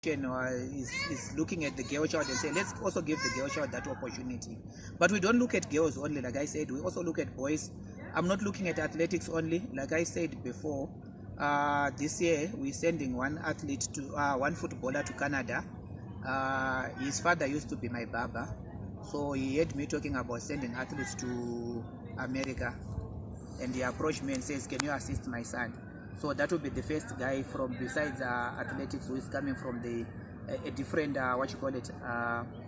is looking at the girl child and say, let's also give the girl child that opportunity. But we don't look at girls only, like I said, we also look at boys. I'm not looking at athletics only, like I said before. This year we're sending one footballer to Canada. His father used to be my barber, so he heard me talking about sending athletes to America, and he approached me and says, can you assist my son? So that will be the first guy from besides athletics who is coming from a different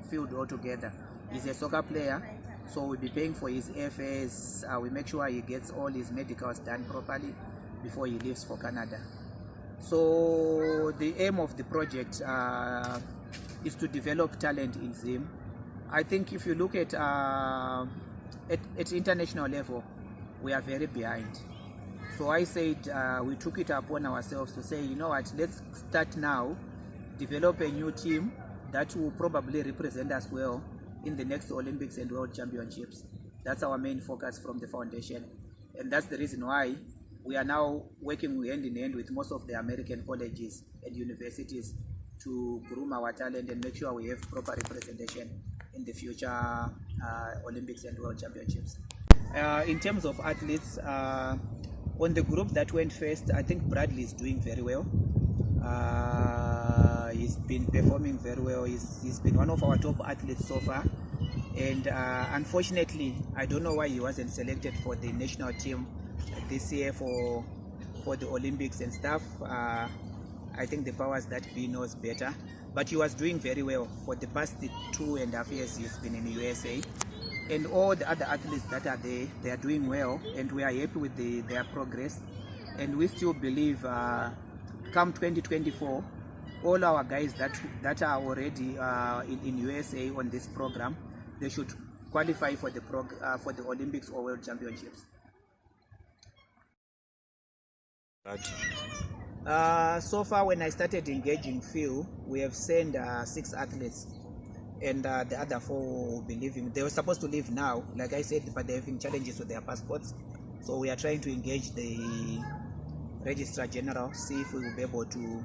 field altogether. He's a soccer player, so we'll be paying for his airfares. We make sure he gets all his medicals done properly before he leaves for Canada. So the aim of the project is to develop talent in Zim. I think if you look at international level, we are very behind. So I said we took it upon ourselves to say, you know what, let's start now, develop a new team that will probably represent us well in the next Olympics and World Championships. That's our main focus from the foundation. And that's the reason why we are now working hand in hand with most of the American colleges and universities to groom our talent and make sure we have proper representation in the future Olympics and World Championships. In terms of athletes, on the group that went first, I think Bradley is doing very well. He's been performing very well. He's been one of our top athletes so far. And unfortunately, I don't know why he wasn't selected for the national team this year for the Olympics and stuff. I think the powers that be knows better. But he was doing very well. For the past 2.5 years, he's been in the USA. And all the other athletes that are there, they are doing well, and we are happy with their progress. And we still believe come 2024, all our guys that are already in USA on this program, they should qualify for the Olympics or World Championships. So far, when I started engaging Phil, we have sent 6 athletes. And the other 4 will be leaving. They were supposed to leave now, like I said, but they're having challenges with their passports. So we are trying to engage the Registrar General, see if we will be able to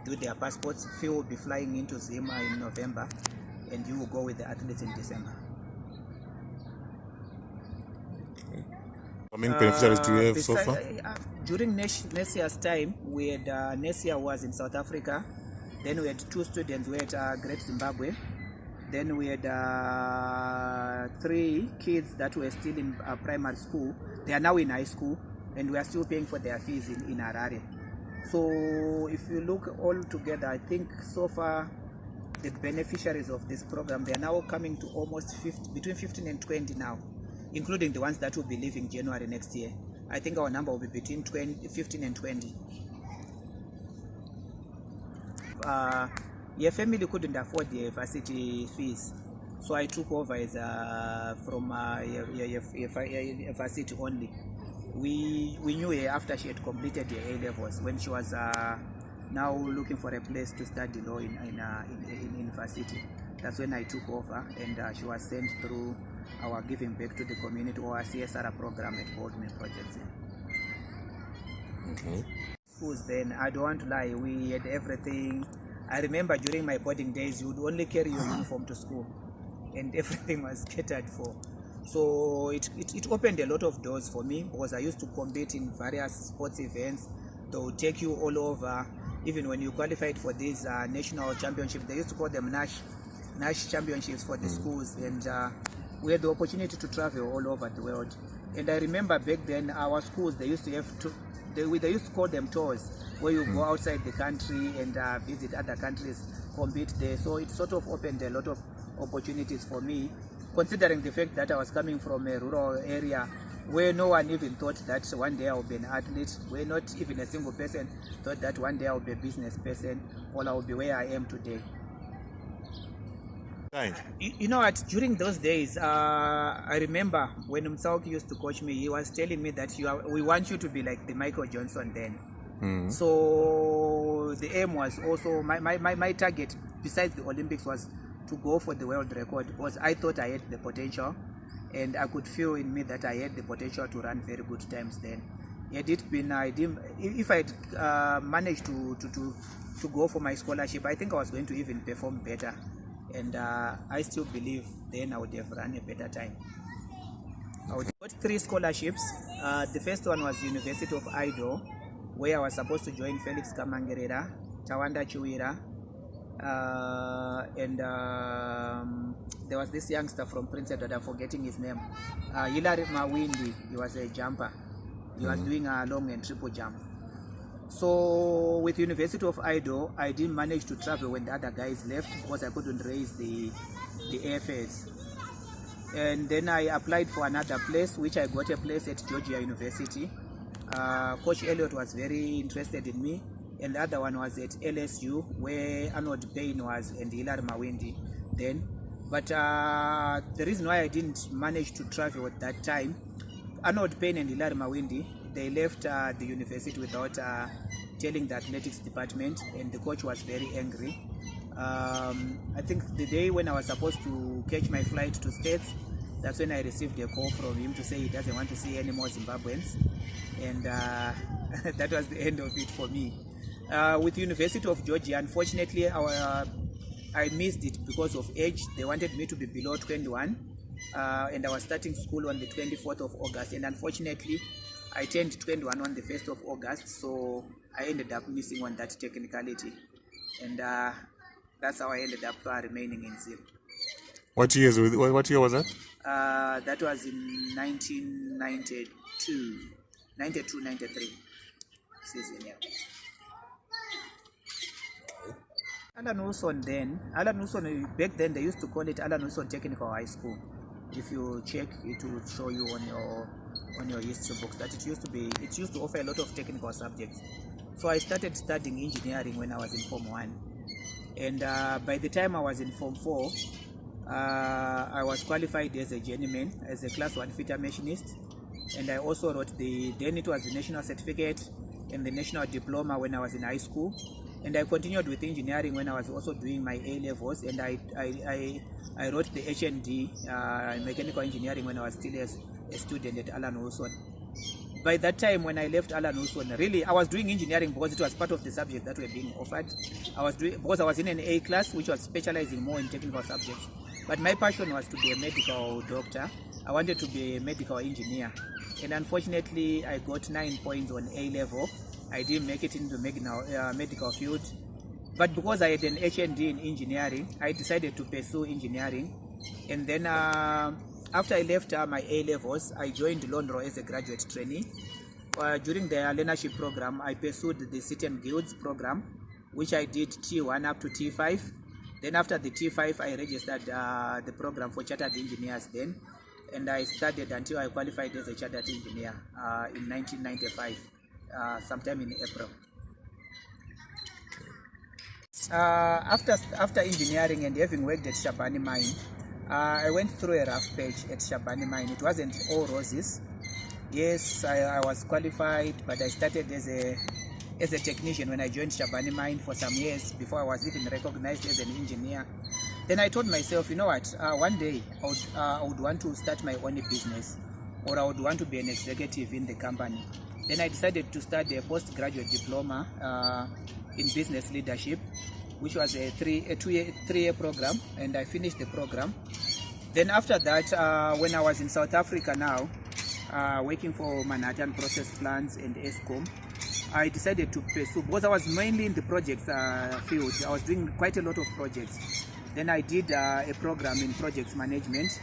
do their passports. Phil will be flying into Zima in November, and you will go with the athletes in December. Okay. How many beneficiaries do you have so far? During next year's time, we had next year was in South Africa. Then we had 2 students who had Great Zimbabwe. Then we had 3 kids that were still in primary school. They are now in high school, and we are still paying for their fees in Harare. So if you look all together, I think so far the beneficiaries of this program, they are now coming to almost between 15 and 20 now, including the ones that will be leaving January next year. I think our number will be between 15 and 20. Your family couldn't afford the university fees, so I took over as from university only. We knew her after she had completed her A-levels, when she was now looking for a place to study law in university. That's when I took over, and she was sent through our Giving Back to the Community or our CSR program at Boardman Projects. Okay. Schools then, I don't want to lie, we had everything. I remember during my boarding days, you would only carry your uniform to school, and everything was catered for. So it opened a lot of doors for me, because I used to compete in various sports events. They would take you all over. Even when you qualified for these national championships, they used to call them Nash championships for the schools, and we had the opportunity to travel all over the world. And I remember back then, our schools, they used to have they used to call them tours, where you go outside the country and visit other countries, compete there. So it sort of opened a lot of opportunities for me, considering the fact that I was coming from a rural area where no one even thought that one day I would be an athlete, where not even a single person thought that one day I would be a business person, or I would be where I am today. Right. You know what, during those days, I remember when Msauki used to coach me, he was telling me that we want you to be like the Michael Johnson then. So the aim was also, my target, besides the Olympics, was to go for the world record, because I thought I had the potential, and I could feel in me that I had the potential to run very good times then. Had it been, if I had managed to to go for my scholarship, I think I was going to even perform better. And I still believe then I would have run a better time. I got 3 scholarships. The first one was University of Idaho, where I was supposed to join Felix Kamangerera, Tawanda Chiwira, and there was this youngster from Prince Edward, I'm forgetting his name, Hilary Mawindi. He was a jumper. He was doing a long and triple jump. So with University of Idaho, I didn't manage to travel when the other guys left because I couldn't raise the airfares. And then I applied for another place, which I got a place at Georgia University. Coach Elliott was very interested in me, and the other one was at LSU, where Arnold Payne was and Hilary Mawindi then. But the reason why I didn't manage to travel at that time, Arnold Payne and Hilary Mawindi, they left the university without telling the athletics department, and the coach was very angry. I think the day when I was supposed to catch my flight to States, that's when I received a call from him to say he doesn't want to see any more Zimbabweans, and that was the end of it for me. With University of Georgia, unfortunately, I missed it because of age. They wanted me to be below 21, and I was starting school on the 24th of August, and unfortunately, I turned 21 on the 1st of August, so I ended up missing on that technicality, and that's how I ended up remaining in Zim. What year was that? That was in 1992, 93 season, yeah. Allan Wilson back then they used to call it Allan Wilson Technical High School. If you check, it will show you on your history books that it used to offer a lot of technical subjects. So I started studying engineering when I was in Form 1, and by the time I was in Form 4, I was qualified as a journeyman, as a Class 1 fitter machinist, and I also wrote then it was the national certificate and the national diploma when I was in high school, and I continued with engineering when I was also doing my A-levels, and I wrote the HND, mechanical engineering, when I was still a student at Allan Wilson. By that time, when I left Allan Wilson, really I was doing engineering because it was part of the subjects that were being offered. Because I was in an A class, which was specializing more in technical subjects. But my passion was to be a medical doctor. I wanted to be a medical engineer, and unfortunately, I got 9 points on A level. I didn't make it into medical field. But because I had an HND in engineering, I decided to pursue engineering. And then after I left my A-levels, I joined Londro as a graduate trainee. During the learnership program, I pursued the City and Guilds program, which I did T1 up to T5. Then after the T5, I registered the program for chartered engineers then. And I studied until I qualified as a chartered engineer in 1995, sometime in April. After engineering and having worked at Shabani Mine, I went through a rough patch at Shabani Mine. It wasn't all roses. Yes, I was qualified, but I started as a technician when I joined Shabani Mine for some years before I was even recognized as an engineer. Then I told myself, you know what, one day I would want to start my own business, or I would want to be an executive in the company. Then I decided to start a postgraduate diploma in business leadership, which was a three-year program, and I finished the program. Then after that, when I was in South Africa now, working for Manhattan Process Plants and ESCOM, I decided to pursue, because I was mainly in the projects field. I was doing quite a lot of projects. Then I did a program in projects management.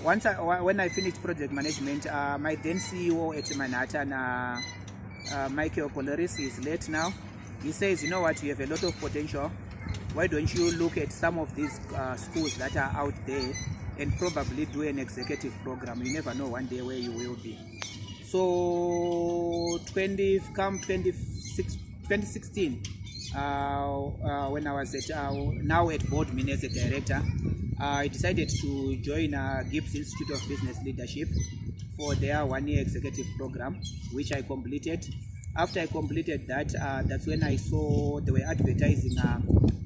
When I finished project management, my then CEO at Manhattan, Michael Polaris, is late now. He says, you know what, you have a lot of potential. Why don't you look at some of these schools that are out there and probably do an executive program? You never know one day where you will be. So 2016, when I was now at board meeting as a director, I decided to join Gibbs Institute of Business Leadership for their one-year executive program, which I completed. After I completed that, that's when I saw they were advertising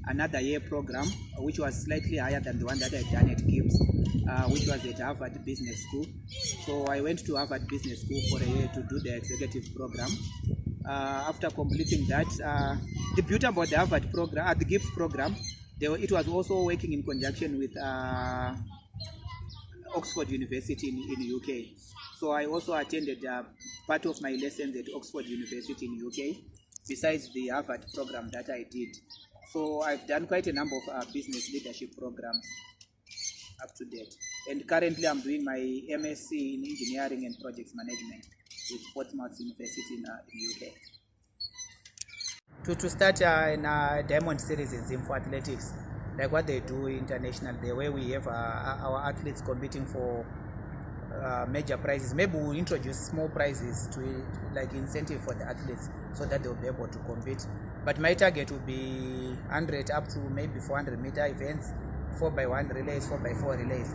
another year program, which was slightly higher than the one that I had done at Gibbs, which was at Harvard Business School. So I went to Harvard Business School for a year to do the executive program. After completing that, the beauty about the Harvard program, the GIFT program, it was also working in conjunction with Oxford University in UK. So I also attended part of my lessons at Oxford University in UK, besides the Harvard program that I did. So I've done quite a number of business leadership programs up to date. And currently I'm doing my MSc in Engineering and Projects Management with Portsmouth University in UK. To start in Diamond Series in Zim for athletics, like what they do international, the way we have our athletes competing for major prizes. Maybe we'll introduce small prizes to like incentive for the athletes so that they'll be able to compete. But my target will be 100 up to maybe 400 meter events, 4x1 relays, 4x4 relays.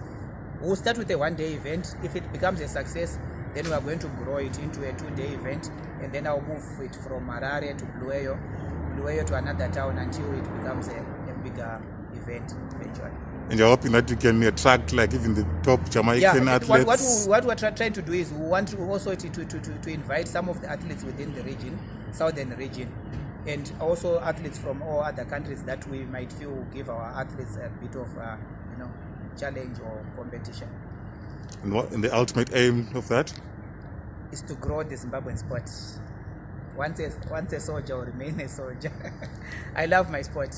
We'll start with a one-day event. If it becomes a success, then we are going to grow it into a 2-day event, and then I'll move it from Harare to Bulawayo to another town until it becomes a bigger event eventually. And you're hoping that you can attract like even the top Jamaican athletes? What we're trying to do is we want to also to invite some of the athletes within the region, southern region, and also athletes from all other countries that we might feel will give our athletes a bit of challenge or competition. And the ultimate aim of that is to grow the Zimbabwean sport. Once a soldier will remain a soldier. I love my sport.